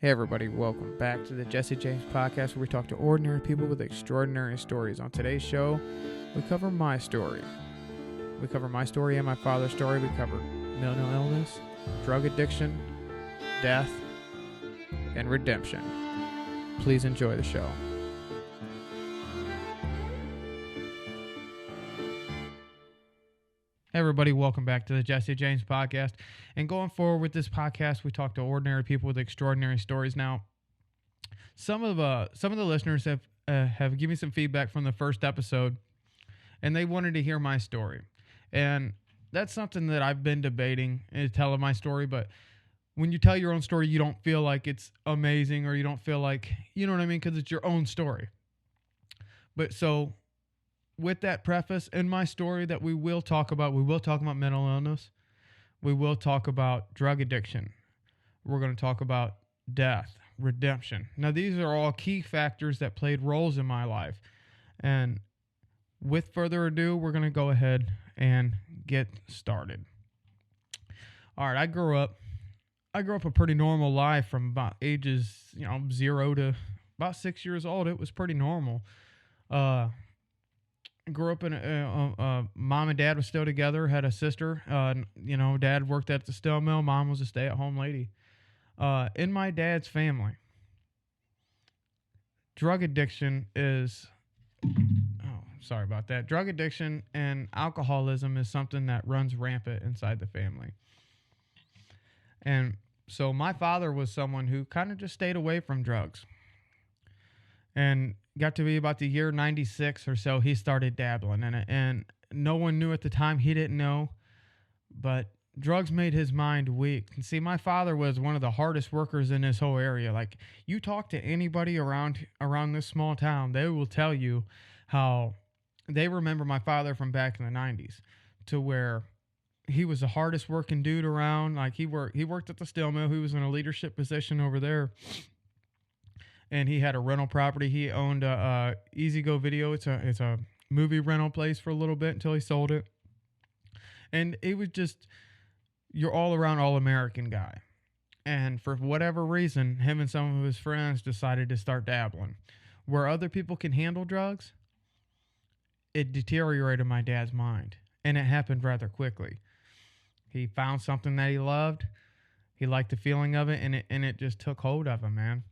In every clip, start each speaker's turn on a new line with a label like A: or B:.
A: Hey everybody, welcome back to the Jesse James podcast where we talk to ordinary people with extraordinary stories. On today's show, we cover my story. We cover my story and my father's story. We cover mental illness, drug addiction, death, and redemption. Please enjoy the show. Hey everybody, welcome back to the Jesse James podcast. And going forward with this podcast, we talk to ordinary people with extraordinary stories. Now, some of the listeners have given me some feedback from the first episode, and they wanted to hear my story. And that's something that I've been debating, is telling my story. But when you tell your own story, you don't feel like it's amazing, or you don't feel like, you know what I mean, because it's your own story. But so, with that preface, in my story that we will talk about mental illness. We will talk about drug addiction. We're going to talk about death, redemption. Now, these are all key factors that played roles in my life. And with further ado, we're going to go ahead and get started. All right, I grew up a pretty normal life from about ages, 0 to about 6 years old. It was pretty normal. Grew up in mom and dad was still together, had a sister. Dad worked at the steel mill. Mom was a stay-at-home lady. In my dad's family, drug addiction and alcoholism is something that runs rampant inside the family. And so my father was someone who kind of just stayed away from drugs. And got to be about the year 96 or so, he started dabbling in it. And no one knew at the time. He didn't know. But drugs made his mind weak. And see, my father was one of the hardest workers in this whole area. Like, you talk to anybody around this small town, they will tell you how they remember my father from back in the 90s, to where he was the hardest working dude around. Like, he worked at the steel mill. He was in a leadership position over there. And he had a rental property. He owned a Easy Go Video. It's a movie rental place for a little bit until he sold it. And it was just your all-around, all-American guy. And for whatever reason, him and some of his friends decided to start dabbling. Where other people can handle drugs, it deteriorated my dad's mind. And it happened rather quickly. He found something that he loved. He liked the feeling of it, and it just took hold of him, man.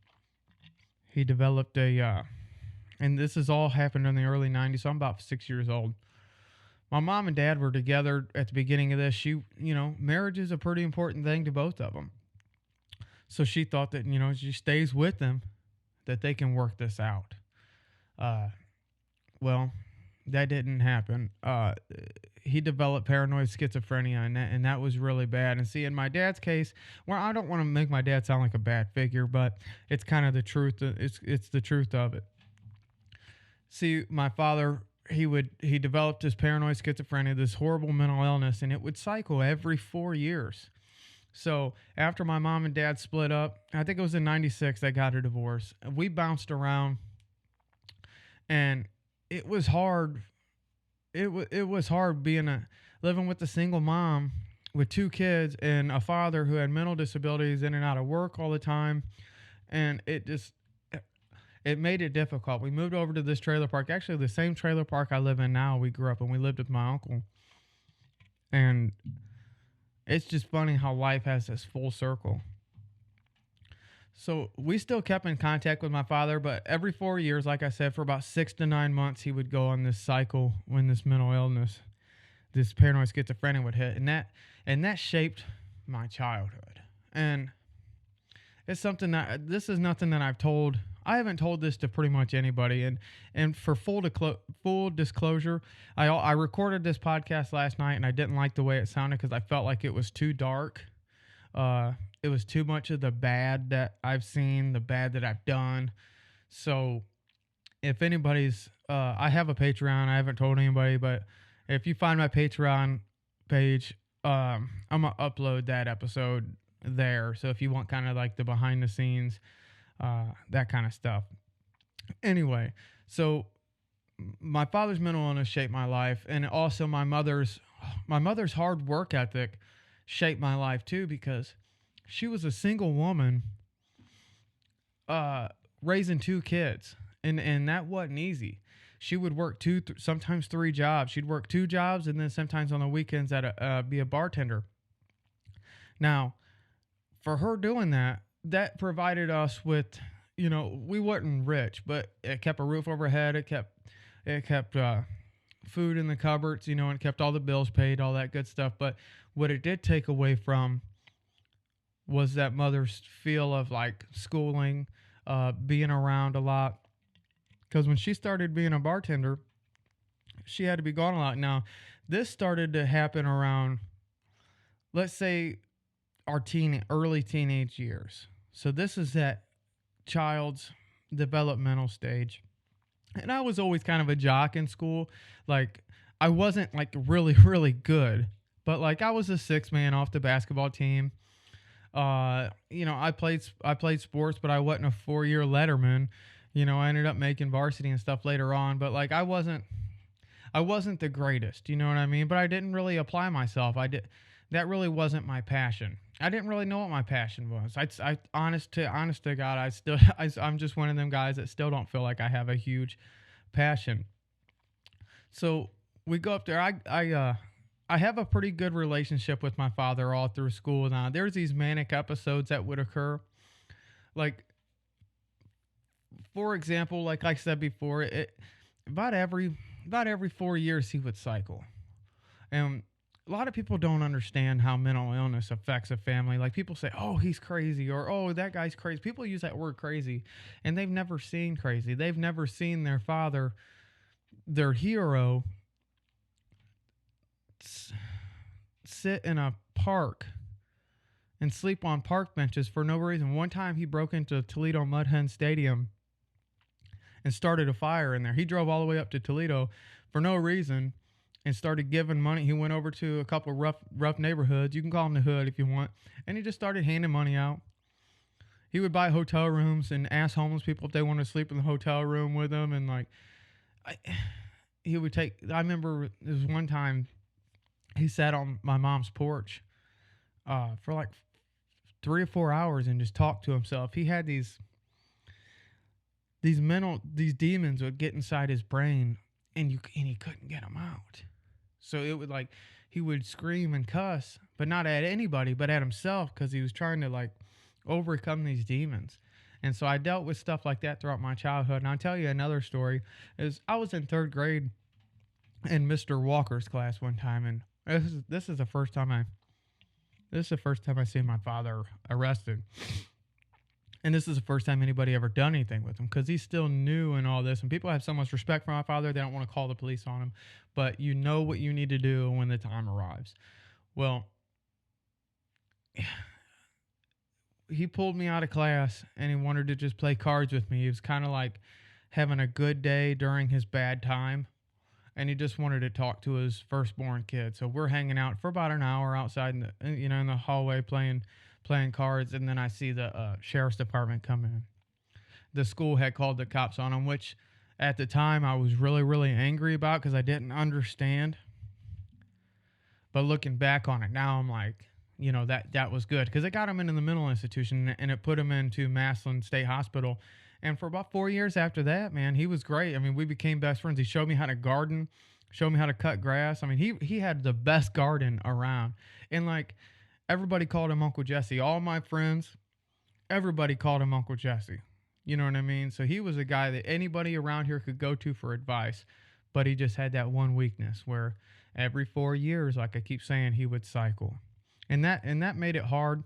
A: He developed and this has all happened in the early 90s, so I'm about 6 years old. My mom and dad were together at the beginning of this. Marriage is a pretty important thing to both of them. So she thought that, she stays with them, that they can work this out. Well, that didn't happen. He developed paranoid schizophrenia, and that was really bad. And see, in my dad's case, well, I don't want to make my dad sound like a bad figure, but it's kind of the truth. It's the truth of it. See, my father, he developed this paranoid schizophrenia, this horrible mental illness, and it would cycle every 4 years. So after my mom and dad split up, I think it was in 96, they got a divorce. We bounced around, and it was hard. It was hard living with a single mom with 2 kids and a father who had mental disabilities, in and out of work all the time. And it made it difficult. We moved over to this trailer park, actually the same trailer park I live in now. We grew up and we lived with my uncle. And it's just funny how life has this full circle. So we still kept in contact with my father, but every 4 years, like I said, for about 6 to 9 months, he would go on this cycle when this mental illness, this paranoid schizophrenia would hit. And that shaped my childhood. And it's something this is nothing that I've told. I haven't told this to pretty much anybody. And for full disclosure, I recorded this podcast last night, and I didn't like the way it sounded because I felt like it was too dark. It was too much of the bad that I've seen, the bad that I've done. So if anybody's, I have a Patreon. I haven't told anybody, but if you find my Patreon page, I'm going to upload that episode there. So if you want kind of like the behind the scenes, that kind of stuff. Anyway, so my father's mental illness shaped my life. And also my mother's hard work ethic shaped my life too, because she was a single woman uh, raising two kids, and that wasn't easy. She would work sometimes three jobs. She'd work two jobs, and then sometimes on the weekends be a bartender. Now, for her doing that, that provided us with, we wasn't rich, but it kept a roof over our head. It kept food in the cupboards, and it kept all the bills paid, all that good stuff. But what it did take away from was that mother's feel of like schooling, being around a lot. Because when she started being a bartender, she had to be gone a lot. Now, this started to happen around, let's say, our early teenage years. So this is that child's developmental stage. And I was always kind of a jock in school. Like, I wasn't like really, really good, but like I was a sixth man off the basketball team. I played sports, but I wasn't a 4-year letterman. I ended up making varsity and stuff later on, but like I wasn't the greatest, you know what I mean? But I didn't really apply myself. That really wasn't my passion. I didn't really know what my passion was. Honest to God, I'm just one of them guys that still don't feel like I have a huge passion. So we go up there. I have a pretty good relationship with my father all through school. Now there's these manic episodes that would occur, like, for example, like I said before, about every 4 years he would cycle, and a lot of people don't understand how mental illness affects a family. Like, people say, "Oh, he's crazy," or "Oh, that guy's crazy." People use that word crazy, and they've never seen crazy. They've never seen their father, their hero, sit in a park and sleep on park benches for no reason. One time he broke into Toledo Mud Hen Stadium and started a fire in there. He drove all the way up to Toledo for no reason and started giving money. He went over to a couple of rough neighborhoods. You can call them the hood if you want. And he just started handing money out. He would buy hotel rooms and ask homeless people if they wanted to sleep in the hotel room with him. And like, I remember there was one time he sat on my mom's porch for like 3 or 4 hours and just talked to himself. He had these demons would get inside his brain, and he couldn't get them out. So it would, like, he would scream and cuss, but not at anybody, but at himself, because he was trying to like overcome these demons. And so I dealt with stuff like that throughout my childhood. And I'll tell you another story. Is I was in 3rd grade in Mr. Walker's class one time, and this is the first time I seen my father arrested. And this is the first time anybody ever done anything with him, because he's still new and all this. And people have so much respect for my father, they don't want to call the police on him. But you know what you need to do when the time arrives. Well, he pulled me out of class and he wanted to just play cards with me. He was kind of like having a good day during his bad time, and he just wanted to talk to his firstborn kid. So we're hanging out for about an hour outside in the hallway playing cards, and then I see the sheriff's department come in. The school had called the cops on him, which at the time I was really, really angry about because I didn't understand. But looking back on it now, I'm like, that was good, because it got him into the mental institution and it put him into Massillon State Hospital. And for about 4 years after that, man, he was great. I mean, we became best friends. He showed me how to garden, showed me how to cut grass. I mean, he had the best garden around. And like, everybody called him Uncle Jesse. All my friends, everybody called him Uncle Jesse. You know what I mean? So he was a guy that anybody around here could go to for advice. But he just had that one weakness where every 4 years, like I keep saying, he would cycle. And that made it hard.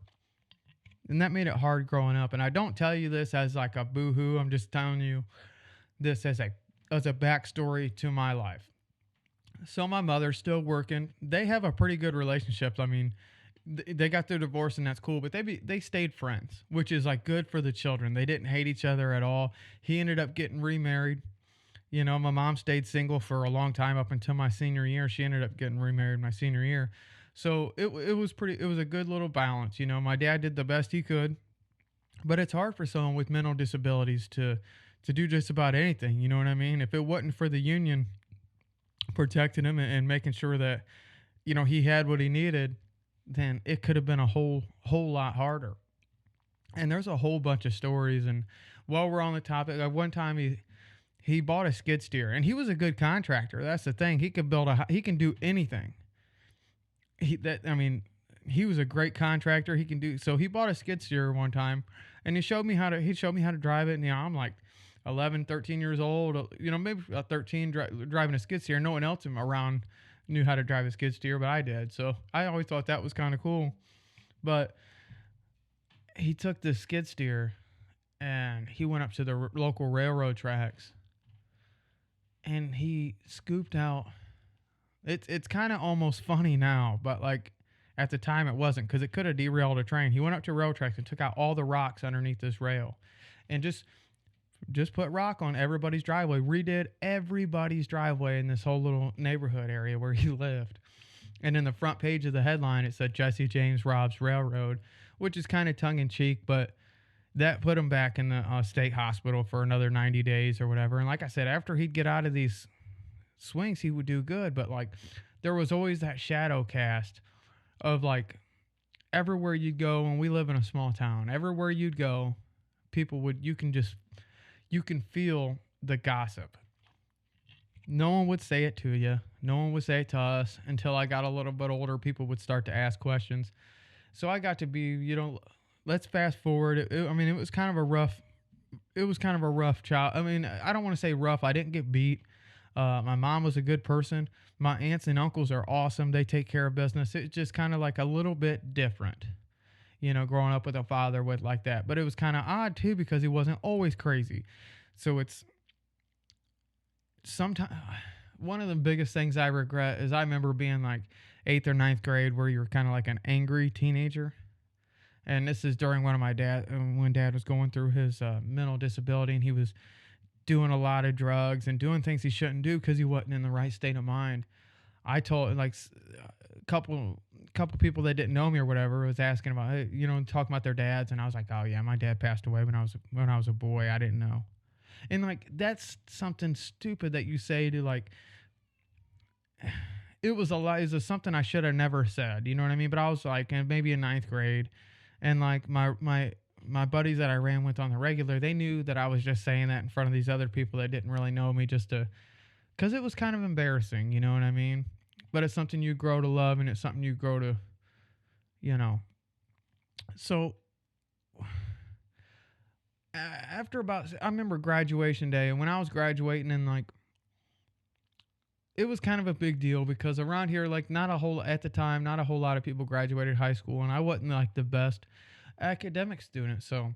A: And that made it hard growing up. And I don't tell you this as like a boo-hoo. I'm just telling you this as a backstory to my life. So my mother's still working. They have a pretty good relationship. I mean, they got their divorce and that's cool, but they stayed friends, which is like good for the children. They didn't hate each other at all. He ended up getting remarried. My mom stayed single for a long time up until my senior year. She ended up getting remarried my senior year. So it was a good little balance. My dad did the best he could, but it's hard for someone with mental disabilities to do just about anything. You know what I mean? If it wasn't for the union protecting him and making sure that, he had what he needed, then it could have been a whole lot harder. And there's a whole bunch of stories. And while we're on the topic, like one time he bought a skid steer, and he was a good contractor. That's the thing. He could he can do anything. He was a great contractor. He can do so. He bought a skid steer one time, and he showed me how to drive it. And I'm like 11, 13 years old. Maybe 13 driving a skid steer. No one else around knew how to drive a skid steer, but I did. So I always thought that was kind of cool. But he took the skid steer and he went up to the local railroad tracks, and he scooped out. It's kind of almost funny now, but like at the time it wasn't, because it could have derailed a train. He went up to rail tracks and took out all the rocks underneath this rail, and just put rock on everybody's driveway. Redid everybody's driveway in this whole little neighborhood area where he lived. And in the front page of the headline, it said Jesse James robs railroad, which is kind of tongue in cheek, but that put him back in the state hospital for another 90 days or whatever. And like I said, after he'd get out of these swings, he would do good. But like, there was always that shadow cast of like, everywhere you'd go, and we live in a small town, everywhere you'd go, you can feel the gossip. No one would say it to you. No one would say it to us until I got a little bit older. People would start to ask questions. So I got to be, let's fast forward. It was kind of a rough child. I don't want to say rough. I didn't get beat. My mom was a good person. My aunts and uncles are awesome. They take care of business. It's just kind of like a little bit different, growing up with a father with like that. But it was kind of odd too, because he wasn't always crazy. So it's sometimes one of the biggest things I regret is I remember being like 8th or 9th grade, where you're kind of like an angry teenager. And this is during when dad was going through his mental disability, and he was doing a lot of drugs and doing things he shouldn't do because he wasn't in the right state of mind. I told like a couple people that didn't know me or whatever was asking about, talking about their dads, and I was like, oh yeah, my dad passed away when I was a boy. I didn't know. And like, that's something stupid that you say to like, it was something I should have never said, you know what I mean? But I was like, maybe in 9th grade, and like my buddies that I ran with on the regular, they knew that I was just saying that in front of these other people that didn't really know me, because it was kind of embarrassing, you know what I mean? But it's something you grow to love, and it's something you grow to, So I remember graduation day, and when I was graduating, and like, it was kind of a big deal because around here, like, not a whole lot of people graduated high school, and I wasn't like the best academic student. So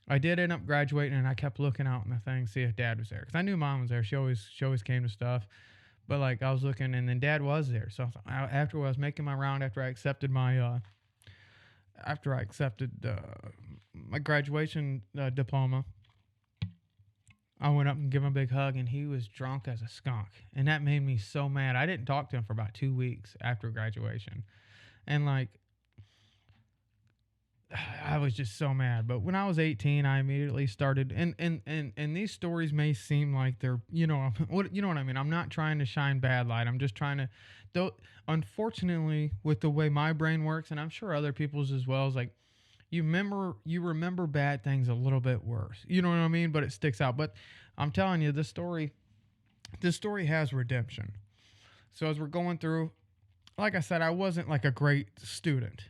A: I did end up graduating, and I kept looking out in the thing, see if Dad was there, because I knew Mom was there. She always came to stuff, but like, I was looking, and then Dad was there. So after I was making my round, after I accepted my graduation diploma, I went up and gave him a big hug, and he was drunk as a skunk. And that made me so mad. I didn't talk to him for about 2 weeks after graduation. And like, I was just so mad. But when I was 18, I immediately started, and these stories may seem like they're, you know what I mean? I'm not trying to shine bad light. I'm just trying to, though, unfortunately, with the way my brain works, and I'm sure other people's as well, is like, you remember bad things a little bit worse. You know what I mean? But it sticks out. But I'm telling you, this story has redemption. So as we're going through, like I said, I wasn't like a great student.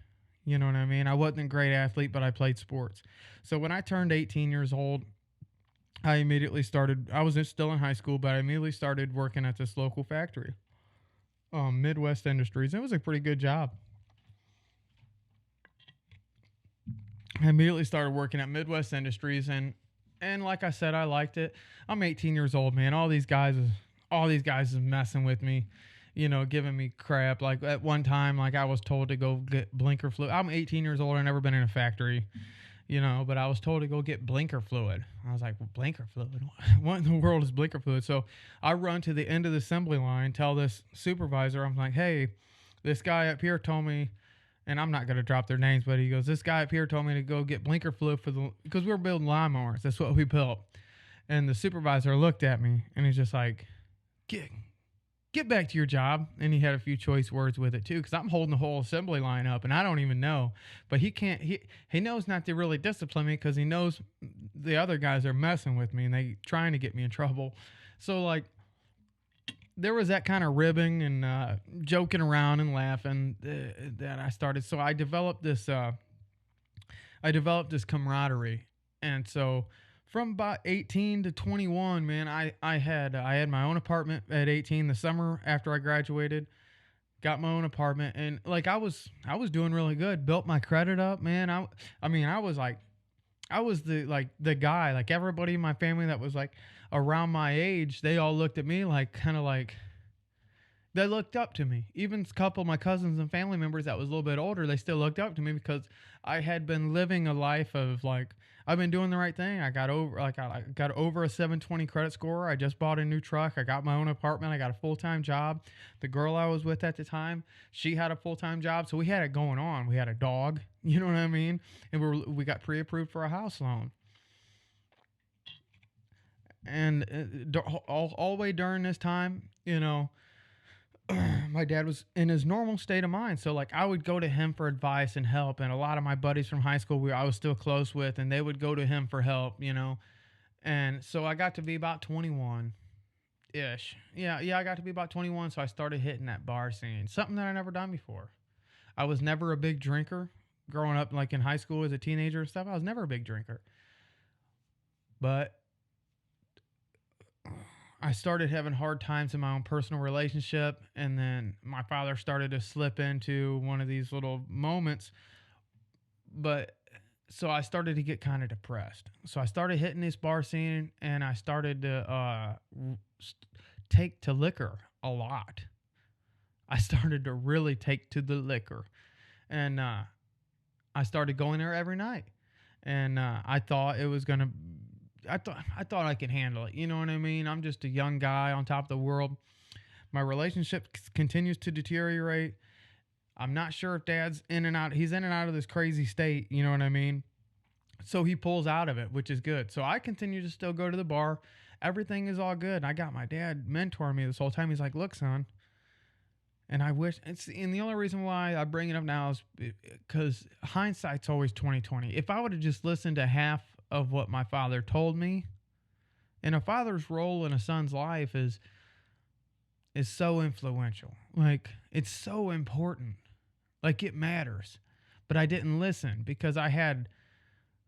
A: You know what I mean? I wasn't a great athlete, but I played sports. So when I turned 18 years old, I was still in high school, but I immediately started working at this local factory, Midwest Industries. It was a pretty good job. I immediately started working at Midwest Industries, and like I said, I liked it. I'm 18 years old, man. All these guys is messing with me, giving me crap. Like at one time, like I was told to go get blinker fluid. I'm 18 years old. I've never been in a factory, but I was told to go get blinker fluid. I was like, well, blinker fluid? What in the world is blinker fluid? So I run to the end of the assembly line, tell this supervisor, I'm like, hey, this guy up here told me, and I'm not going to drop their names, but he goes, this guy up here told me to go get blinker fluid because we were building lawnmowers. That's what we built. And the supervisor looked at me, and he's just like, get back to your job. And he had a few choice words with it too, because I'm holding the whole assembly line up and I don't even know. But he knows not to really discipline me because he knows the other guys are messing with me and they trying to get me in trouble. So like there was that kind of ribbing and joking around and laughing that I started. So I developed this camaraderie. And so from about 18 to 21, man, I had my own apartment at 18 the summer after I graduated. Got my own apartment and like I was doing really good. Built my credit up, man. I mean, I was the guy, like everybody in my family that was like around my age, they all looked at me like kind of like they looked up to me. Even a couple of my cousins and family members that was a little bit older, they still looked up to me because I had been living a life of like I've been doing the right thing. I got over a 720 credit score. I just bought a new truck. I got my own apartment. I got a full-time job. The girl I was with at the time, she had a full-time job, so we had it going on. We had a dog, you know what I mean? And we got pre-approved for a house loan. And all the way during this time, you know, my dad was in his normal state of mind. So like I would go to him for advice and help. And a lot of my buddies from high school I was still close with, and they would go to him for help, you know. And so I got to be about 21 ish. Yeah, I got to be about 21. So I started hitting that bar scene, something that I never done before. I was never a big drinker growing up, like in high school as a teenager and stuff. I was never a big drinker. But I started having hard times in my own personal relationship, and then my father started to slip into one of these little moments. But so I started to get kind of depressed. So I started hitting this bar scene, and I started to take to liquor a lot. I started to really take to the liquor, and I started going there every night, and I thought it was gonna. I thought I could handle it. You know what I mean? I'm just a young guy on top of the world. My relationship continues to deteriorate. I'm not sure if dad's in and out. He's in and out of this crazy state. You know what I mean? So he pulls out of it, which is good. So I continue to still go to the bar. Everything is all good. I got my dad mentoring me this whole time. He's like, look, son. And I wish, and the only reason why I bring it up now is because hindsight's always 2020. If I would have just listened to half of what my father told me, and a father's role in a son's life is so influential. Like it's so important. Like it matters. But I didn't listen because I had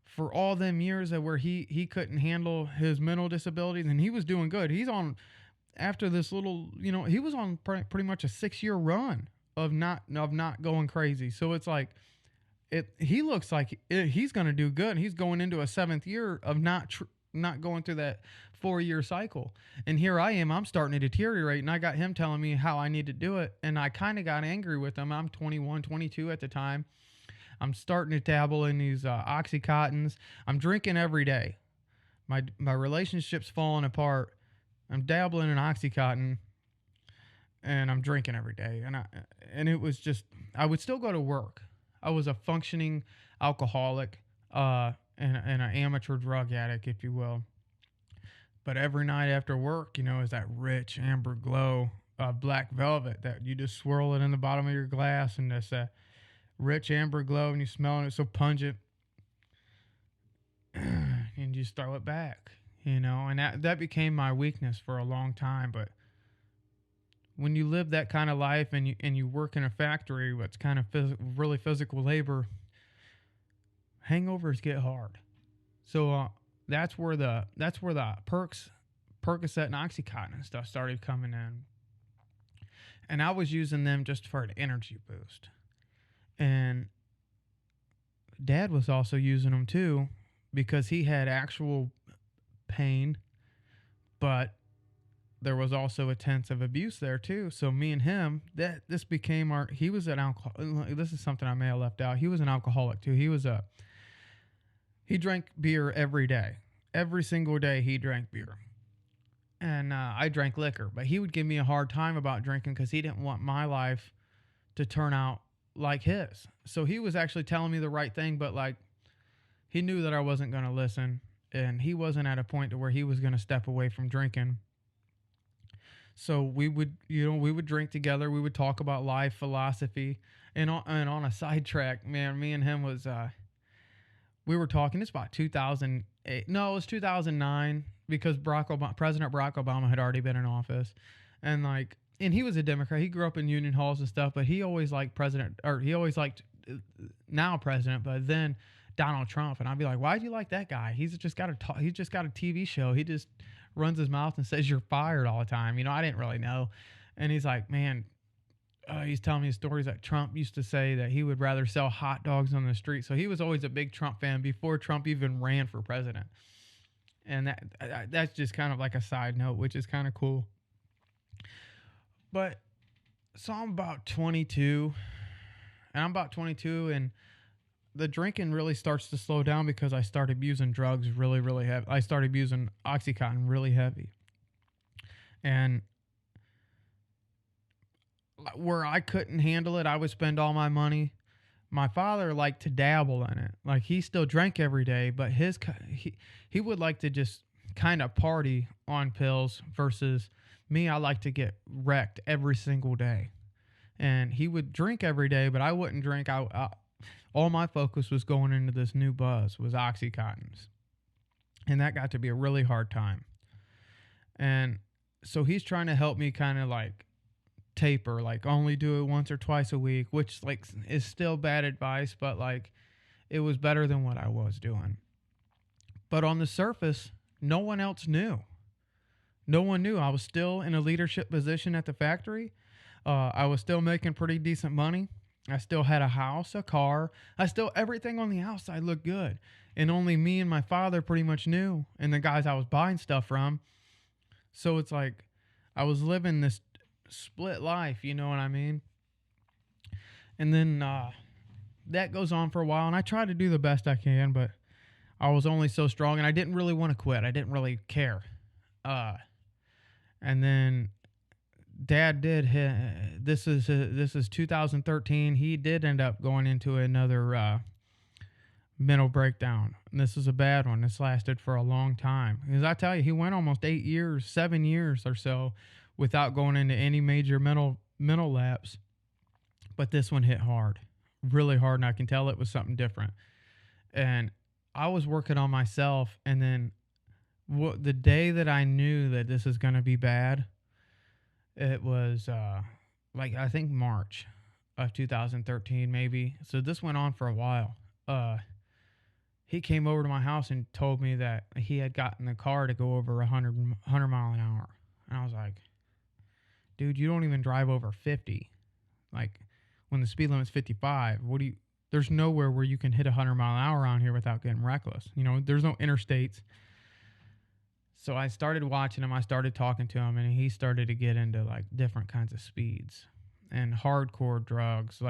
A: for all them years that where he couldn't handle his mental disabilities, and he was doing good. He's on after this little, you know, he was on pretty much a 6-year run of not going crazy. So it's like he looks like he's going to do good. He's going into a 7th year of not going through that 4-year cycle. And here I am, I'm starting to deteriorate, and I got him telling me how I need to do it. And I kind of got angry with him. I'm 21, 22 at the time. I'm starting to dabble in these Oxycontins. I'm drinking every day. My relationship's falling apart. I'm dabbling in Oxycontin, and I'm drinking every day. And it was just, I would still go to work. I was a functioning alcoholic and an amateur drug addict, if you will. But every night after work, you know, is that rich amber glow of black velvet that you just swirl it in the bottom of your glass, and this rich amber glow, and you smell it, it's so pungent. And you just throw it back, you know, and that became my weakness for a long time. But when you live that kind of life and you work in a factory, what's kind of really physical labor, hangovers get hard. So that's where the Percocet and OxyContin and stuff started coming in, and I was using them just for an energy boost. And Dad was also using them too because he had actual pain, but there was also a tense of abuse there too. So me and him, this became he was an alcohol. This is something I may have left out. He was an alcoholic too. He drank beer every day. Every single day he drank beer. And I drank liquor, but he would give me a hard time about drinking because he didn't want my life to turn out like his. So he was actually telling me the right thing, but like he knew that I wasn't going to listen, and he wasn't at a point to where he was going to step away from drinking. So we would drink together. We would talk about life, philosophy, and on a sidetrack, man, me and him was we were talking. It's about 2008. No, it was 2009 because President Barack Obama had already been in office, and he was a Democrat. He grew up in union halls and stuff, but he always liked he always liked now president, but then Donald Trump. And I'd be like, why do you like that guy? He's just got a TV show. He just runs his mouth and says you're fired all the time. I didn't really know. And he's like, man, he's telling me stories that Trump used to say that he would rather sell hot dogs on the street. So he was always a big Trump fan before Trump even ran for president. And that's just kind of like a side note, which is kind of cool. But so I'm about 22, and the drinking really starts to slow down because I started using drugs really, really heavy. I started using Oxycontin really heavy. And where I couldn't handle it, I would spend all my money. My father liked to dabble in it. Like, he still drank every day, but he would like to just kind of party on pills versus me. I like to get wrecked every single day. And he would drink every day, but I wouldn't drink. All my focus was going into this new buzz, was Oxycontins. And that got to be a really hard time. And so he's trying to help me kind of like taper, like only do it once or twice a week, which like is still bad advice, but like it was better than what I was doing. But on the surface, no one else knew. No one knew. I was still in a leadership position at the factory. I was still making pretty decent money. I still had a house, a car. Everything on the outside looked good. And only me and my father pretty much knew, and the guys I was buying stuff from. So it's like I was living this split life, you know what I mean? And then that goes on for a while, and I try to do the best I can, but I was only so strong, and I didn't really want to quit. I didn't really care. And then Dad did hit. This is 2013. He did end up going into another mental breakdown. And this is a bad one. This lasted for a long time. Because I tell you, he went almost 7 years or so without going into any major mental lapse. But this one hit hard, really hard, and I can tell it was something different. And I was working on myself, and then the day that I knew that this is going to be bad, it was I think March of 2013 maybe. So this went on for a while. He came over to my house and told me that he had gotten the car to go over 100 mile an hour. And I was like, dude, you don't even drive over 50. Like, when the speed limit's 55, there's nowhere where you can hit 100 mile an hour around here without getting reckless. There's no interstates. So I started watching him, I started talking to him, and he started to get into like different kinds of speeds and hardcore drugs.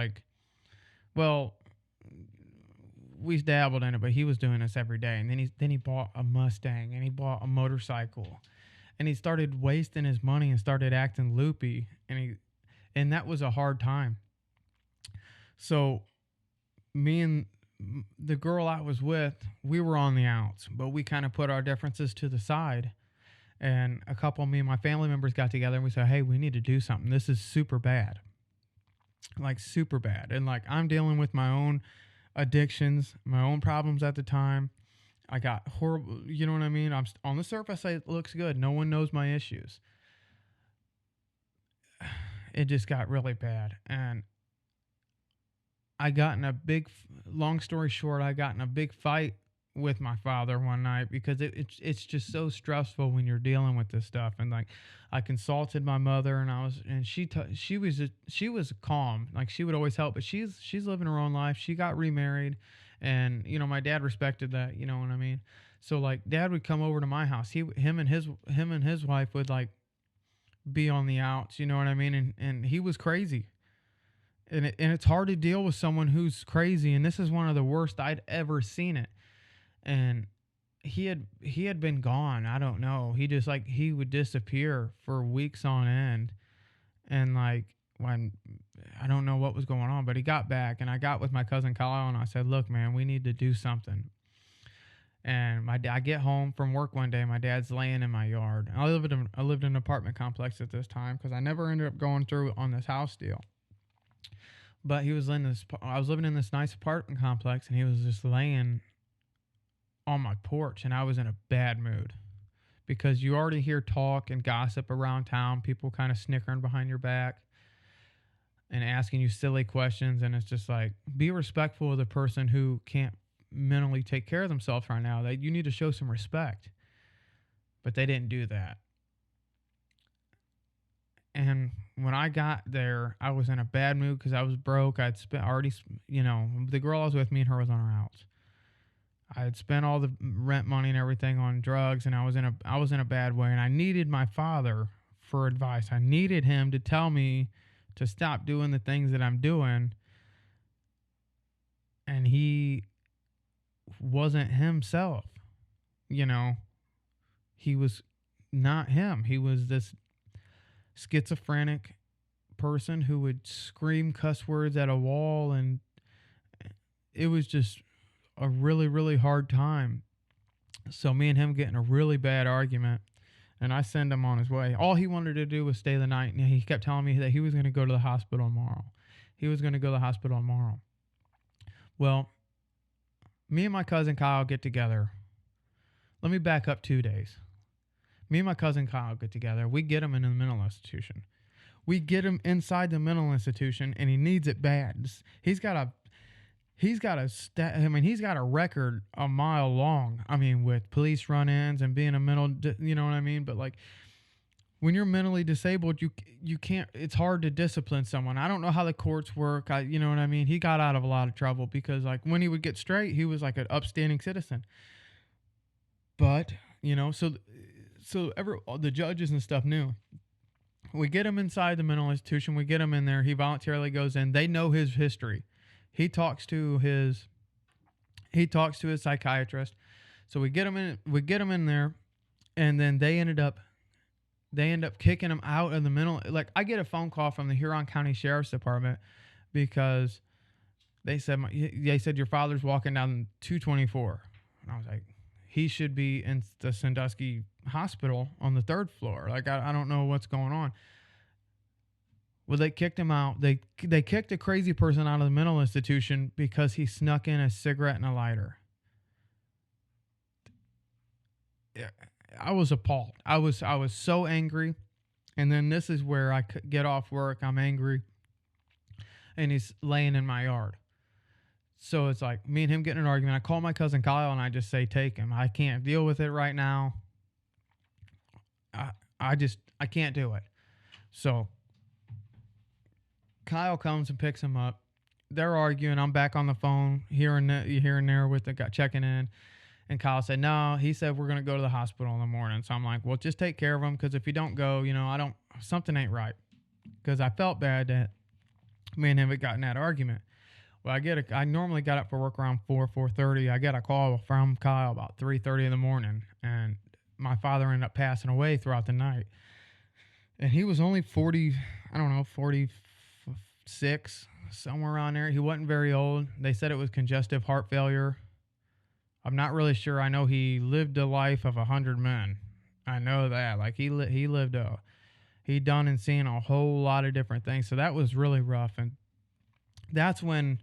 A: We dabbled in it, but he was doing this every day. And then he bought a Mustang, and he bought a motorcycle, and he started wasting his money and started acting loopy, and that was a hard time. So me and the girl I was with, we were on the outs, but we kind of put our differences to the side. And me and my family members got together, and we said, hey, we need to do something. This is super bad. Like, super bad. And like, I'm dealing with my own addictions, my own problems at the time. I got horrible, you know what I mean? I'm on the surface, it looks good. No one knows my issues. It just got really bad. And long story short, I got in a big fight with my father one night because it's just so stressful when you're dealing with this stuff. And like, I consulted my mother, and she was calm. Like, she would always help, but she's living her own life. She got remarried, and my dad respected that, you know what I mean? So like, Dad would come over to my house. Him and his wife would like be on the outs, you know what I mean? And he was crazy. And it's hard to deal with someone who's crazy, and this is one of the worst I'd ever seen it. And he had been gone. I don't know. He just he would disappear for weeks on end, and like, when I don't know what was going on, but he got back, and I got with my cousin Kyle, and I said, look, man, we need to do something. And I get home from work one day. My dad's laying in my yard. I lived in an apartment complex at this time because I never ended up going through on this house deal. But he was in this. I was living in this nice apartment complex, and he was just laying on my porch, and I was in a bad mood because you already hear talk and gossip around town. People kind of snickering behind your back and asking you silly questions, and it's just like, be respectful of the person who can't mentally take care of themselves right now. That you need to show some respect. But they didn't do that. And when I got there, I was in a bad mood because I was broke. I'd spent already, the girl I was with, me and her was on our outs. I had spent all the rent money and everything on drugs, and I was in a bad way. And I needed my father for advice. I needed him to tell me to stop doing the things that I'm doing. And he wasn't himself. He was not him. He was this schizophrenic person who would scream cuss words at a wall, and it was just a really, really hard time. So me and him get in a really bad argument, and I send him on his way. All he wanted to do was stay the night, and he kept telling me that he was going to go to the hospital tomorrow. Well, me and my cousin Kyle get together. Let me back up 2 days. Me and my cousin Kyle get together. We get him in the mental institution. We get him inside the mental institution, and he needs it bad. He's got a record a mile long. With police run-ins and being a mental, you know what I mean? But like, when you're mentally disabled, you can't. It's hard to discipline someone. I don't know how the courts work. You know what I mean? He got out of a lot of trouble because like when he would get straight, he was like an upstanding citizen. But so the judges and stuff knew. We get him inside the mental institution. We get him in there. He voluntarily goes in. They know his history. He talks to his psychiatrist. So we get him in there, and then they end up kicking him out of the mental. Like, I get a phone call from the Huron County Sheriff's Department because they said your father's walking down 224, and I was like, he should be in the Sandusky Hospital on the 3rd floor. Like, I don't know what's going on. Well, they kicked him out. They kicked a crazy person out of the mental institution because he snuck in a cigarette and a lighter. Yeah, I was appalled. I was so angry. And then this is where I get off work. I'm angry. And he's laying in my yard. So it's like me and him getting an argument. I call my cousin Kyle and I just say, take him. I can't deal with it right now. I can't do it. So Kyle comes and picks him up. They're arguing. I'm back on the phone here and there with the guy checking in. And Kyle said, no, he said, we're going to go to the hospital in the morning. So I'm like, well, just take care of him. Because if you don't go, something ain't right. Because I felt bad that me and him had gotten that argument. Well, I normally got up for work around 4:30. I get a call from Kyle about 3:30 in the morning. And my father ended up passing away throughout the night. And he was only 46, somewhere around there. He wasn't very old. They said it was congestive heart failure. I'm not really sure. I know he lived a life of 100 men. I know that. Like, he done and seen a whole lot of different things. So that was really rough. And that's when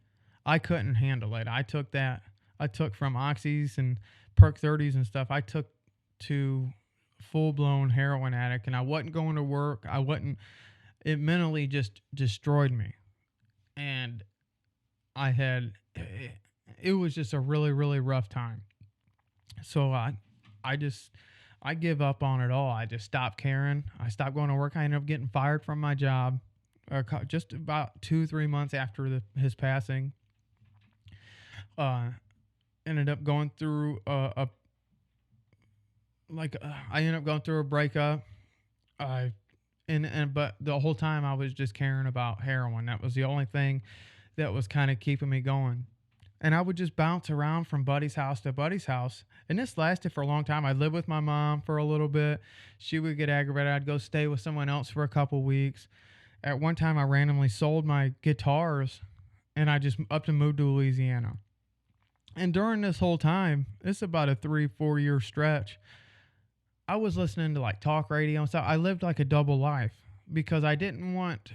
A: I couldn't handle it. I took from oxys and perk 30s and stuff. I took to full-blown heroin addict, and I wasn't going to work. It mentally just destroyed me. And it was just a really, really rough time. So I give up on it all. I just stopped caring. I stopped going to work. I ended up getting fired from my job just about 2-3 months after his passing. Ended up going through I ended up going through a breakup. But the whole time I was just caring about heroin. That was the only thing that was kind of keeping me going. And I would just bounce around from buddy's house to buddy's house. And this lasted for a long time. I'd live with my mom for a little bit. She would get aggravated. I'd go stay with someone else for a couple weeks. At one time, I randomly sold my guitars, and I just up and moved to Louisiana. And during this whole time, it's about a 3, 4 year stretch. I was listening to like talk radio and stuff. I lived like a double life because I didn't want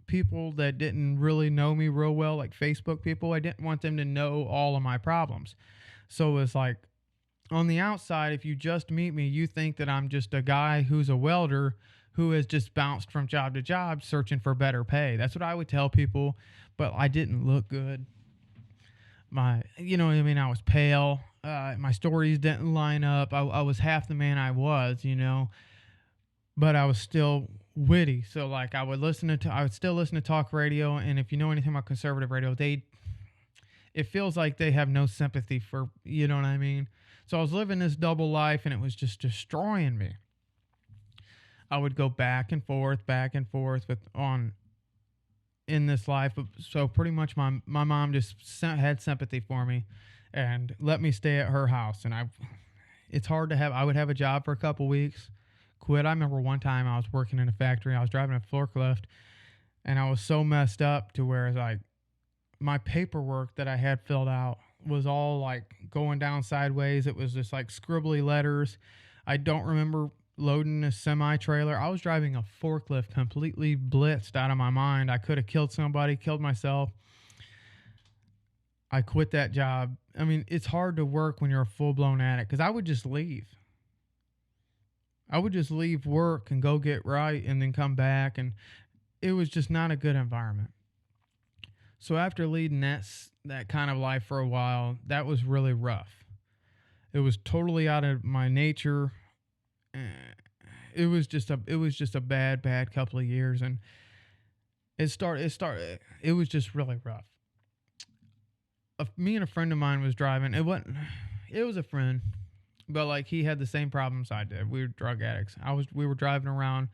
A: people that didn't really know me real well, like Facebook people, I didn't want them to know all of my problems. So it's like on the outside, if you just meet me, you think that I'm just a guy who's a welder who has just bounced from job to job searching for better pay. That's what I would tell people, but I didn't look good. You know what I mean? I was pale. My stories didn't line up. I was half the man I was, but I was still witty. So like I would still listen to talk radio. And if you know anything about conservative radio, it feels like they have no sympathy for, you know what I mean? So I was living this double life and it was just destroying me. I would go back and forth in this life. So pretty much my mom just had sympathy for me and let me stay at her house. And it's hard to I would have a job for a couple weeks, quit. I remember one time I was working in a factory. I was driving a forklift and I was so messed up to where it's like my paperwork that I had filled out was all like going down sideways. It was just like scribbly letters. I don't remember loading a semi trailer. I was driving a forklift completely blitzed out of my mind. I could have killed somebody, killed myself. I quit that job. I mean, it's hard to work when you're a full blown addict because I would just leave. I would just leave work and go get right and then come back. And it was just not a good environment. So after leading that kind of life for a while, that was really rough. It was totally out of my nature. It was just a bad couple of years, and it was just really rough. Me and a friend of mine was driving. It was a friend, but like he had the same problems I did. We were drug addicts. We were driving around.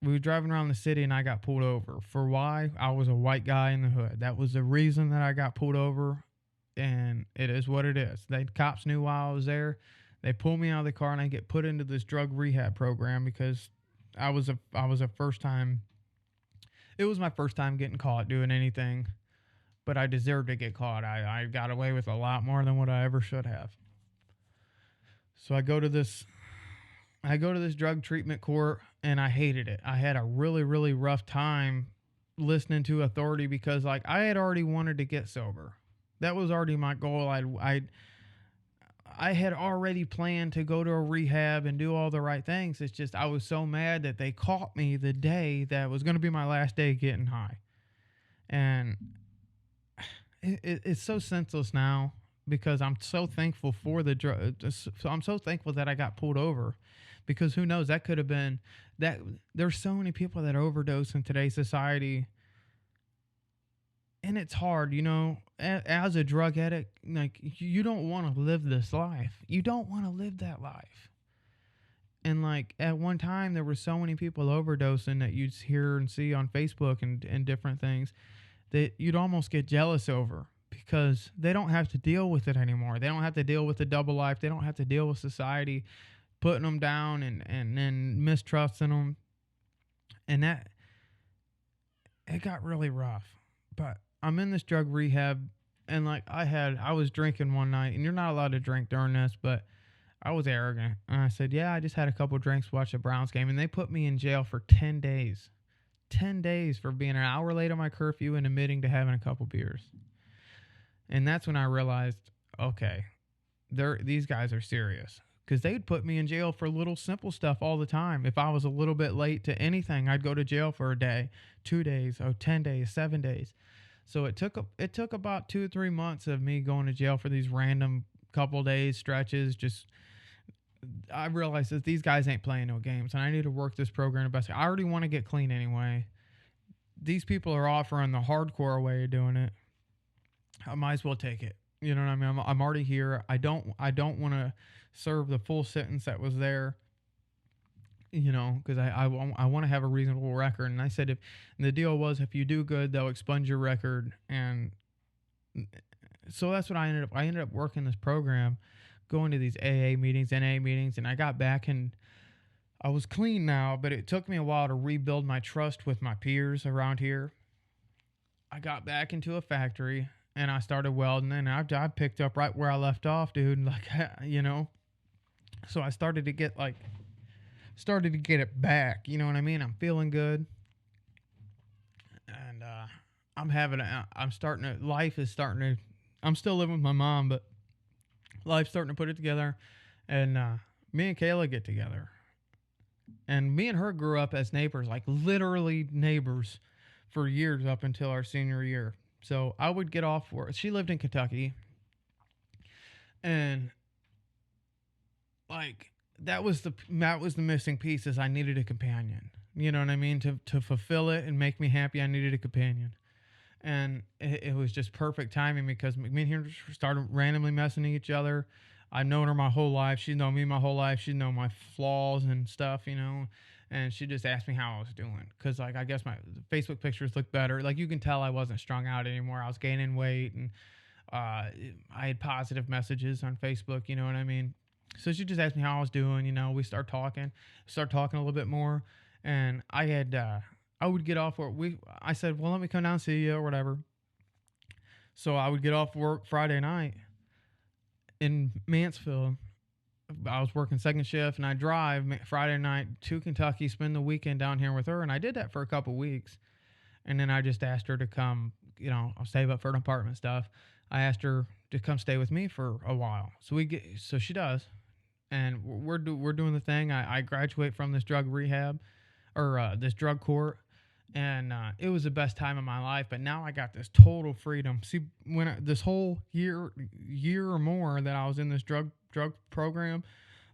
A: We were driving around the city and I got pulled over. For why? I was a white guy in the hood. That was the reason that I got pulled over, and it is what it is. The cops knew why I was there. They pulled me out of the car and I get put into this drug rehab program because I was a first time. It was my first time getting caught doing anything, but I deserved to get caught. I got away with a lot more than what I ever should have. So I go to this drug treatment court and I hated it. I had a really, really rough time listening to authority because like I had already wanted to get sober. That was already my goal. I had already planned to go to a rehab and do all the right things. It's just I was so mad that they caught me the day that was going to be my last day getting high. And it's so senseless now because I'm so thankful for the drug. I'm so thankful that I got pulled over because who knows, that could have been that. There's so many people that overdose in today's society. And it's hard, as a drug addict, like you don't want to live this life. You don't want to live that life. And like at one time, there were so many people overdosing that you'd hear and see on Facebook and different things that you'd almost get jealous over because they don't have to deal with it anymore. They don't have to deal with the double life. They don't have to deal with society putting them down and then mistrusting them. And it got really rough. But I'm in this drug rehab and like I was drinking one night, and you're not allowed to drink during this, but I was arrogant. And I said, yeah, I just had a couple of drinks, watch the Browns game. And they put me in jail for 10 days. 10 days for being an hour late on my curfew and admitting to having a couple beers. And that's when I realized, okay, these guys are serious. Because they'd put me in jail for little simple stuff all the time. If I was a little bit late to anything, I'd go to jail for a day, 2 days, 10 days, 7 days. So it took about 2 or 3 months of me going to jail for these random couple days stretches. I realized that these guys ain't playing no games, and I need to work this program the best. I already want to get clean anyway. These people are offering the hardcore way of doing it. I might as well take it. You know what I mean? I'm already here. I don't want to serve the full sentence that was there. Because I want to have a reasonable record. And I said, the deal was if you do good, they'll expunge your record. And so that's what I ended up working this program, going to these AA meetings, NA meetings, and I got back and I was clean now, but it took me a while to rebuild my trust with my peers around here. I got back into a factory and I started welding, and I picked up right where I left off, dude. Like, so I started to get it back. You know what I mean? I'm feeling good, and I'm starting to. Life is starting to. I'm still living with my mom, but life's starting to put it together, and me and Kayla get together, and me and her grew up as neighbors, like literally neighbors, for years up until our senior year. So I would get off work. She lived in Kentucky, and like that was the missing piece. Is I needed a companion. You know what I mean? To fulfill it and make me happy, I needed a companion. And it was just perfect timing because me and her started randomly messing each other. I've known her my whole life. She's known me my whole life. She known my flaws and stuff, And she just asked me how I was doing, because like I guess my Facebook pictures look better. Like you can tell I wasn't strung out anymore. I was gaining weight, and I had positive messages on Facebook. You know what I mean? So she just asked me how I was doing. We start talking a little bit more, and I would get off work. I said, well, let me come down and see you or whatever. So I would get off work Friday night in Mansfield. I was working second shift, and I drive Friday night to Kentucky, spend the weekend down here with her, and I did that for a couple weeks. And then I just asked her to come. I'll save up for an apartment stuff. I asked her to come stay with me for a while. So she does, and we're doing the thing. I graduate from this drug rehab, or this drug court, and it was the best time of my life. But now I got this total freedom. See, this whole year or more that I was in this drug program,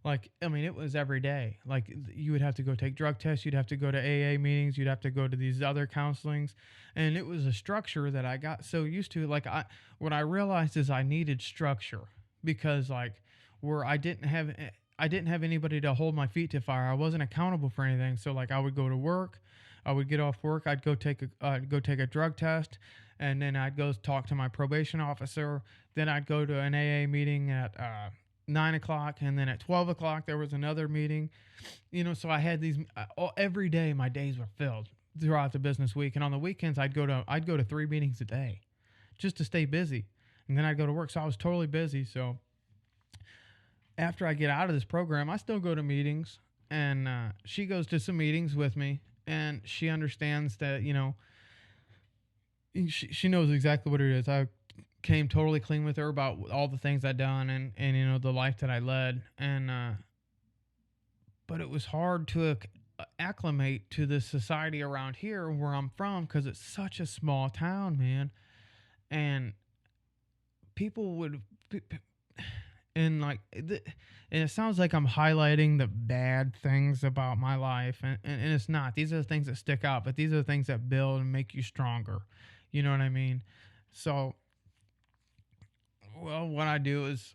A: like, I mean, it was every day. Like, you would have to go take drug tests, you'd have to go to AA meetings, you'd have to go to these other counselings, and it was a structure that I got so used to. Like, what I realized is I needed structure, because like where I didn't have anybody to hold my feet to fire. I wasn't accountable for anything. So like I would go to work, I would get off work, I'd go take a drug test, and then I'd go talk to my probation officer. Then I'd go to an AA meeting at 9 o'clock, and then at 12 o'clock there was another meeting. So I had these every day. My days were filled throughout the business week, and on the weekends I'd go to 3 meetings a day just to stay busy, and then I'd go to work. So I was totally busy. So after I get out of this program, I still go to meetings, and she goes to some meetings with me, and she understands that, she knows exactly what it is. I came totally clean with her about all the things I'd done, and the life that I led. And but it was hard to acclimate to the society around here where I'm from, because it's such a small town, man. And people would, and like, and it sounds like I'm highlighting the bad things about my life, and it's not. These are the things that stick out, but these are the things that build and make you stronger. You know what I mean? So, well, what I do is,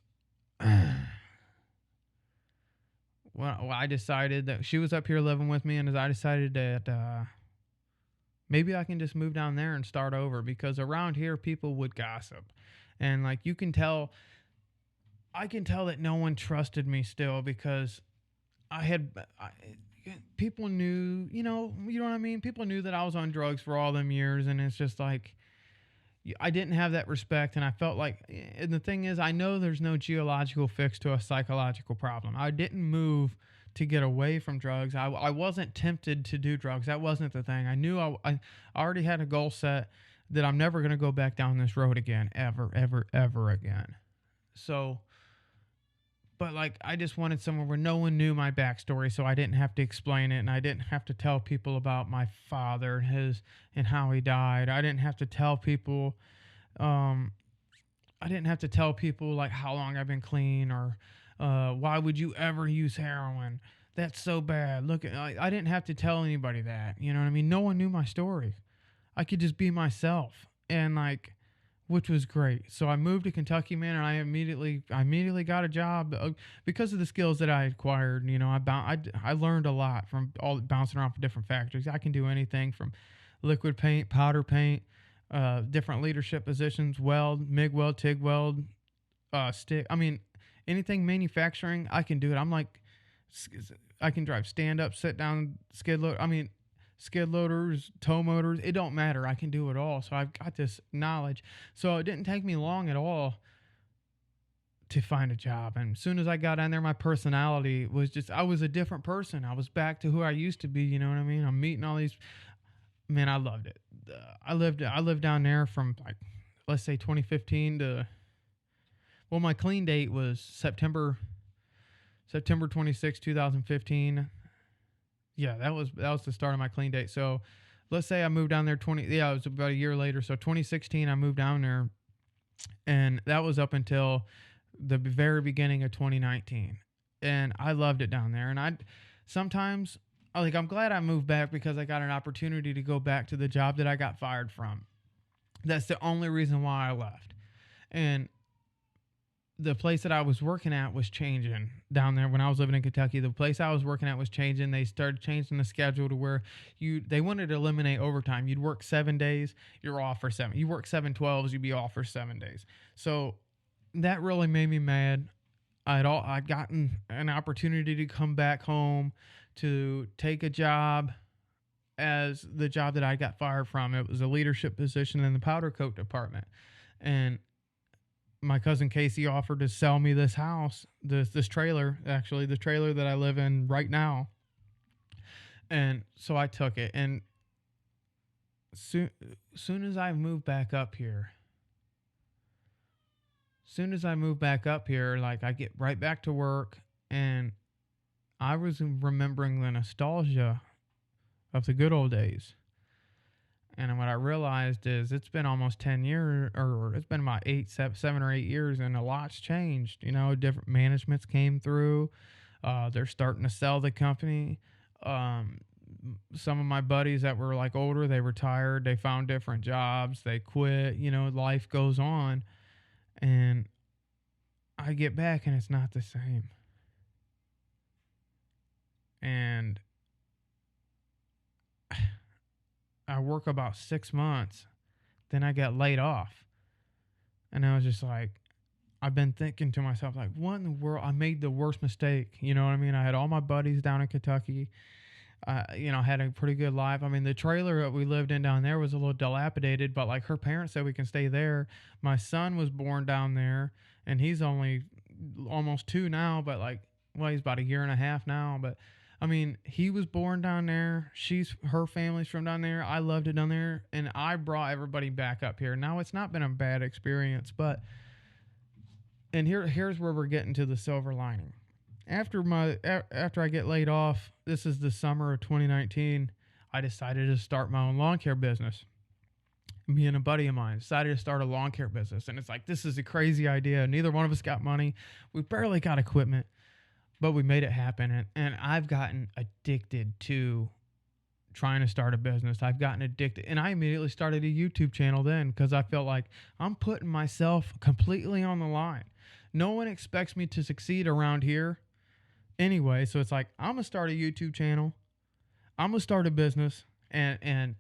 A: well, I decided that she was up here living with me, and as I decided that maybe I can just move down there and start over, because around here people would gossip, and like I can tell that no one trusted me still, because people knew, you know what I mean? People knew that I was on drugs for all them years, and it's just like, I didn't have that respect, and I felt like, and the thing is, I know there's no geological fix to a psychological problem. I didn't move to get away from drugs. I wasn't tempted to do drugs. That wasn't the thing. I knew I already had a goal set that I'm never going to go back down this road again, ever, ever, ever again. So, but like, I just wanted somewhere where no one knew my backstory, so I didn't have to explain it, and I didn't have to tell people about my father and how he died. I didn't have to tell people, like how long I've been clean, or why would you ever use heroin? That's so bad. Look, I didn't have to tell anybody that. You know what I mean? No one knew my story. I could just be myself, and like, which was great. So I moved to Kentucky, man, and I immediately got a job because of the skills that I acquired. I learned a lot from all bouncing around from different factories. I can do anything from liquid paint, powder paint, different leadership positions, weld, MIG weld, TIG weld, stick. I mean, anything manufacturing, I can do it. I can drive stand up, sit down, skid load. I mean, skid loaders, tow motors. It don't matter. I can do it all. So I've got this knowledge. So it didn't take me long at all to find a job. And as soon as I got in there, my personality was just, I was a different person. I was back to who I used to be. You know what I mean? I'm meeting all these, man, I loved it. I lived down there from like, let's say 2015 to, well, my clean date was September 26, 2015. Yeah, that was the start of my clean date. So let's say I moved down there it was about a year later. So 2016 I moved down there, and that was up until the very beginning of 2019. And I loved it down there. And sometimes I'm glad I moved back because I got an opportunity to go back to the job that I got fired from. That's the only reason why I left. And the place that I was working at was changing down there when I was living in Kentucky. The place I was working at was changing. They started changing the schedule to where they wanted to eliminate overtime. You'd work 7 days, you're off for 7. You work 7/12s, you'd be off for 7 days. So that really made me mad. I'd gotten an opportunity to come back home to take a job as the job that I got fired from. It was a leadership position in the powder coat department. And my cousin Casey offered to sell me this house, this trailer, actually, the trailer that I live in right now. And so I took it. And soon as I moved back up here, like I get right back to work, and I was remembering the nostalgia of the good old days. And what I realized is it's been almost 10 years, or it's been about 7 or 8 years, and a lot's changed. You know, different managements came through. They're starting to sell the company. Some of my buddies that were like older, they retired. They found different jobs. They quit. You know, life goes on. And I get back, and it's not the same. And I work about 6 months, then I got laid off. And I was just like, I've been thinking to myself, like, what in the world? I made the worst mistake. You know what I mean? I had all my buddies down in Kentucky. Had a pretty good life. I mean, the trailer that we lived in down there was a little dilapidated, but like her parents said we can stay there. My son was born down there, and he's only almost 2 now, but he's about a year and a half now. But I mean, he was born down there. Her family's from down there. I loved it down there, and I brought everybody back up here. Now, it's not been a bad experience, and here's where we're getting to the silver lining. After I get laid off, this is the summer of 2019, I decided to start my own lawn care business. Me and a buddy of mine decided to start a lawn care business, and it's like, this is a crazy idea. Neither one of us got money. We barely got equipment. But we made it happen, and I've gotten addicted to trying to start a business. I've gotten addicted, and I immediately started a YouTube channel then because I felt like I'm putting myself completely on the line. No one expects me to succeed around here anyway, so it's like, I'm going to start a YouTube channel. I'm going to start a business, and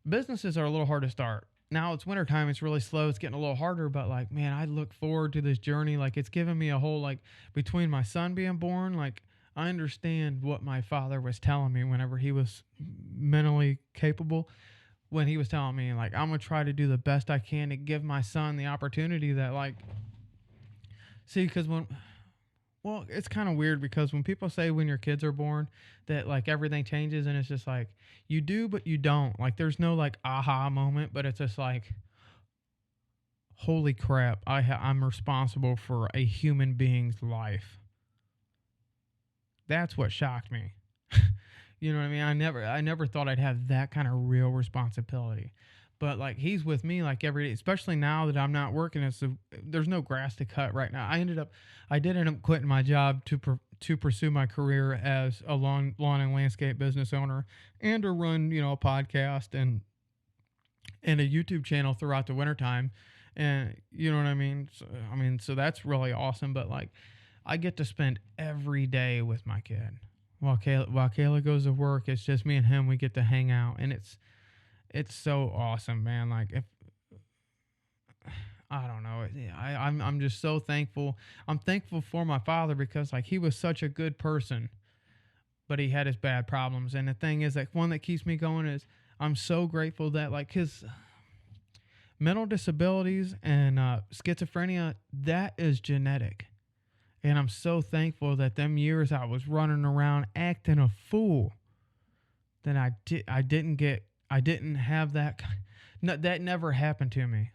A: businesses are a little hard to start. Now it's wintertime, it's really slow, it's getting a little harder, but like, man, I look forward to this journey. Like, it's given me a whole, like, between my son being born, like, I understand what my father was telling me whenever he was mentally capable, when he was telling me, like, I'm going to try to do the best I can to give my son the opportunity that, like, because it's kind of weird because when people say when your kids are born that like everything changes, and it's just like, you do, but you don't. Like, there's no like aha moment, but it's just like, holy crap, I'm responsible for a human being's life. That's what shocked me. You know what I mean? I never thought I'd have that kind of real responsibility. But like, he's with me like every day, especially now that I'm not working. There's no grass to cut right now. I did end up quitting my job to pursue my career as a lawn and landscape business owner, and to run, a podcast and a YouTube channel throughout the wintertime. And you know what I mean? So that's really awesome. But like, I get to spend every day with my kid. While Kayla goes to work, it's just me and him. We get to hang out, and it's so awesome, man. Like, if I don't know, I'm just so thankful. I'm thankful for my father because like, he was such a good person but he had his bad problems. And the thing is, like, one that keeps me going is I'm so grateful that, like, his mental disabilities and schizophrenia, that is genetic. And I'm so thankful that them years I was running around acting a fool, that I didn't have that. No, that never happened to me.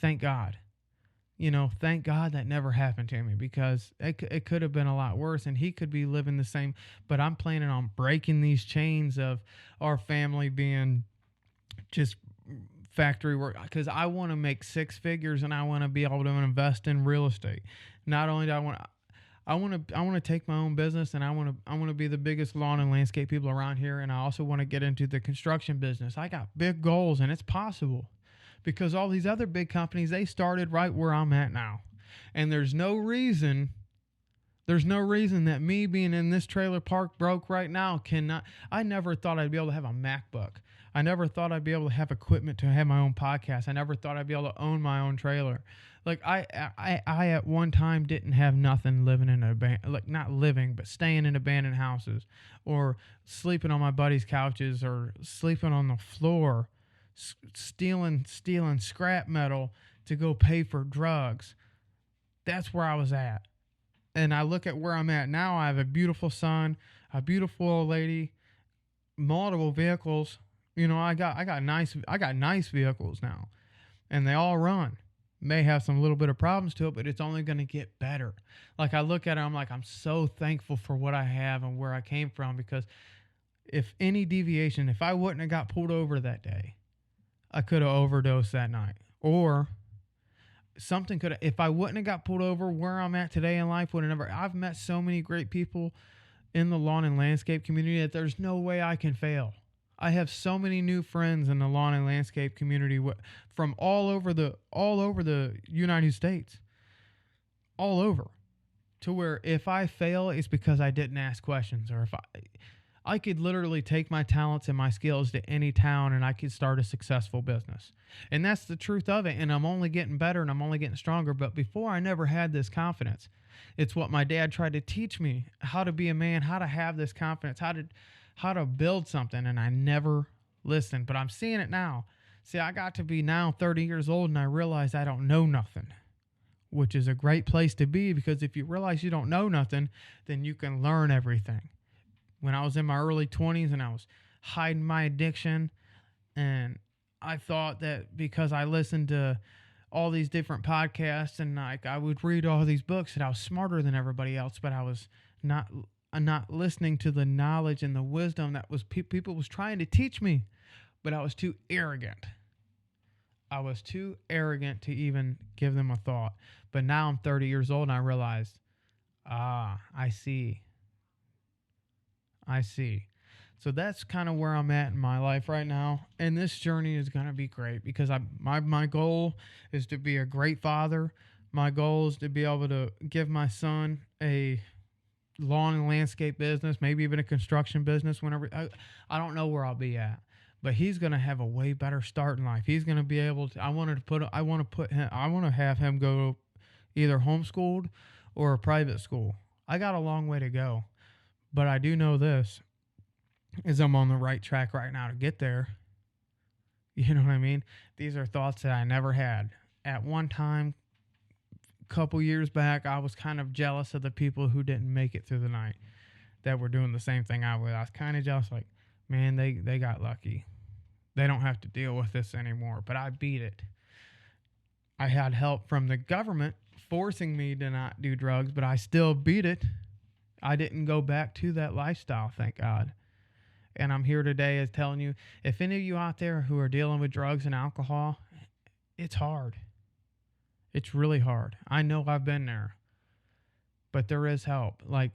A: Thank God. Thank God that never happened to me, because it could have been a lot worse, and he could be living the same. But I'm planning on breaking these chains of our family being just factory work, because I want to make six figures, and I want to be able to invest in real estate. Not only do I want to take my own business, and I want to be the biggest lawn and landscape people around here, and I also want to get into the construction business. I got big goals, and it's possible, because all these other big companies, they started right where I'm at now. And there's no reason that me being in this trailer park broke right now cannot. I never thought I'd be able to have a MacBook. I never thought I'd be able to have equipment to have my own podcast. I never thought I'd be able to own my own trailer. Like I at one time didn't have nothing, living in not living, but staying in abandoned houses, or sleeping on my buddies' couches, or sleeping on the floor, stealing scrap metal to go pay for drugs. That's where I was at. And I look at where I'm at now. I have a beautiful son, a beautiful old lady, multiple vehicles. I got nice vehicles now, and they all run. May have some little bit of problems to it, but it's only going to get better. Like, I look at it, I'm like, I'm so thankful for what I have and where I came from, because if any deviation, if I wouldn't have got pulled over that day, I could have overdosed that night, or something could have, if I wouldn't have got pulled over, where I'm at today in life would have never. I've met so many great people in the lawn and landscape community that there's no way I can fail. I have so many new friends in the lawn and landscape community from all over the United States, all over, to where if I fail, it's because I didn't ask questions, or if I could literally take my talents and my skills to any town, and I could start a successful business. And that's the truth of it. And I'm only getting better, and I'm only getting stronger. But before, I never had this confidence. It's what my dad tried to teach me, how to be a man, how to have this confidence, how to build something, and I never listened. But I'm seeing it now. See, I got to be now 30 years old, and I realize I don't know nothing, which is a great place to be, because if you realize you don't know nothing, then you can learn everything. When I was in my early 20s and I was hiding my addiction, and I thought that because I listened to all these different podcasts and I would read all these books, that I was smarter than everybody else, but I was not listening to the knowledge and the wisdom that was people was trying to teach me, but I was too arrogant. I was too arrogant to even give them a thought. But now I'm 30 years old, and I realized, I see. So that's kind of where I'm at in my life right now. And this journey is going to be great, because my goal is to be a great father. My goal is to be able to give my son a lawn and landscape business, maybe even a construction business whenever. I don't know where I'll be at, but he's going to have a way better start in life. He's going to be able to, I want to have him go either homeschooled or a private school. I got a long way to go, but I do know this, is I'm on the right track right now to get there. You know what I mean? These are thoughts that I never had. At one time, a couple years back, I was kind of jealous of the people who didn't make it through the night, that were doing the same thing I was. I was kind of jealous, like, man, they got lucky. They don't have to deal with this anymore. But I beat it. I had help from the government forcing me to not do drugs, but I still beat it. I didn't go back to that lifestyle, thank God. And I'm here today as telling you, if any of you out there who are dealing with drugs and alcohol, it's hard. It's really hard. I know I've been there. But there is help. Like,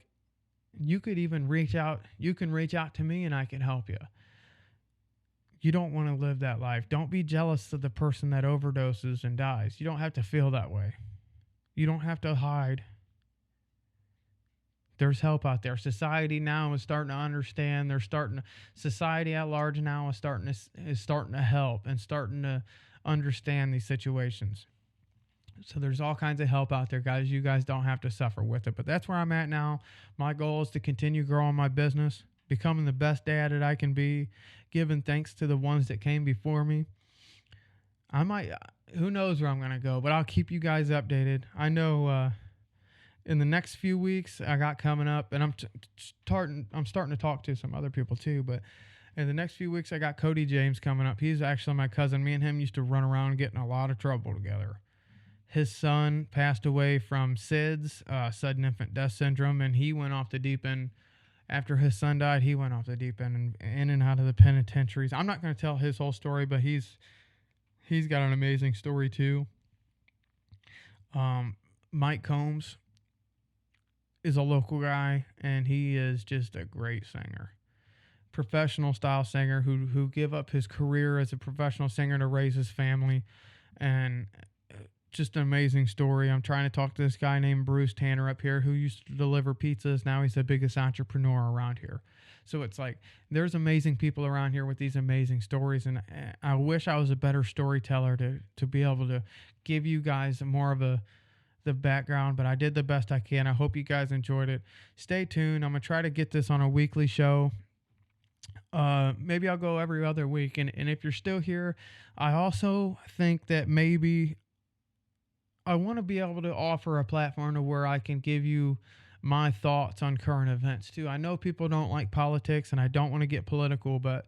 A: you could even reach out. You can reach out to me and I can help you. You don't want to live that life. Don't be jealous of the person that overdoses and dies. You don't have to feel that way. You don't have to hide. There's help out there. Society now is starting to understand. Society at large now is starting to help and starting to understand these situations. So there's all kinds of help out there, guys. You guys don't have to suffer with it. But that's where I'm at now. My goal is to continue growing my business, becoming the best dad that I can be, giving thanks to the ones that came before me. I might, who knows where I'm going to go, but I'll keep you guys updated. I know in the next few weeks I got coming up, and I'm starting to talk to some other people too, but in the next few weeks I got Cody James coming up. He's actually my cousin. Me and him used to run around and get in a lot of trouble together. His son passed away from SIDS, sudden infant death syndrome, and he went off the deep end. After his son died, he went off the deep end and in and out of the penitentiaries. I'm not going to tell his whole story, but he's got an amazing story too. Mike Combs is a local guy, and he is just a great singer. Professional style singer who gave up his career as a professional singer to raise his family, and just an amazing story. I'm trying to talk to this guy named Bruce Tanner up here who used to deliver pizzas. Now he's the biggest entrepreneur around here. So it's like there's amazing people around here with these amazing stories, and I wish I was a better storyteller to be able to give you guys more of the background, but I did the best I can. I hope you guys enjoyed it. Stay tuned. I'm going to try to get this on a weekly show. Maybe I'll go every other week. And if you're still here, I also think that maybe I want to be able to offer a platform to where I can give you my thoughts on current events too. I know people don't like politics, and I don't want to get political, but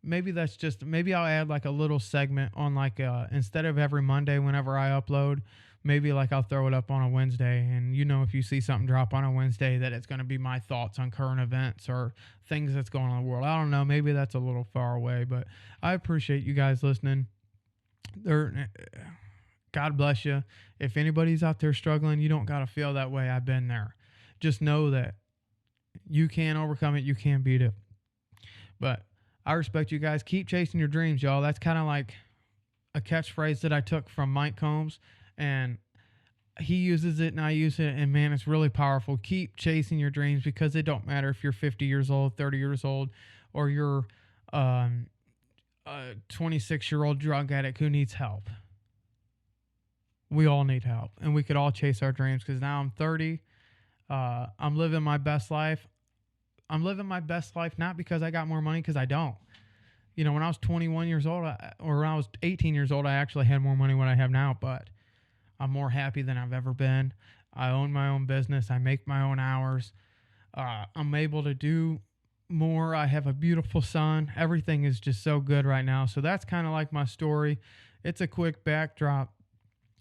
A: maybe I'll add like a little segment on like instead of every Monday whenever I upload, maybe like I'll throw it up on a Wednesday, and if you see something drop on a Wednesday, that it's going to be my thoughts on current events or things that's going on in the world. I don't know, maybe that's a little far away, but I appreciate you guys listening. God bless you. If anybody's out there struggling, you don't got to feel that way. I've been there. Just know that you can overcome it. You can beat it. But I respect you guys. Keep chasing your dreams, y'all. That's kind of like a catchphrase that I took from Mike Combs, and he uses it and I use it, and man, it's really powerful. Keep chasing your dreams, because it don't matter if you're 50 years old, 30 years old, or you're a 26-year-old drug addict who needs help. We all need help, and we could all chase our dreams, because now I'm 30. I'm living my best life. I'm living my best life not because I got more money, because I don't. When I was 21 years old, or when I was 18 years old, I actually had more money than I have now, but I'm more happy than I've ever been. I own my own business. I make my own hours. I'm able to do more. I have a beautiful son. Everything is just so good right now. So that's kind of like my story. It's a quick backdrop.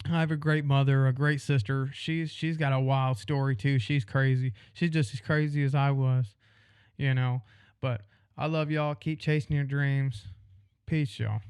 A: I have a great mother, a great sister. She's got a wild story too. She's crazy. She's just as crazy as I was, But I love y'all. Keep chasing your dreams. Peace, y'all.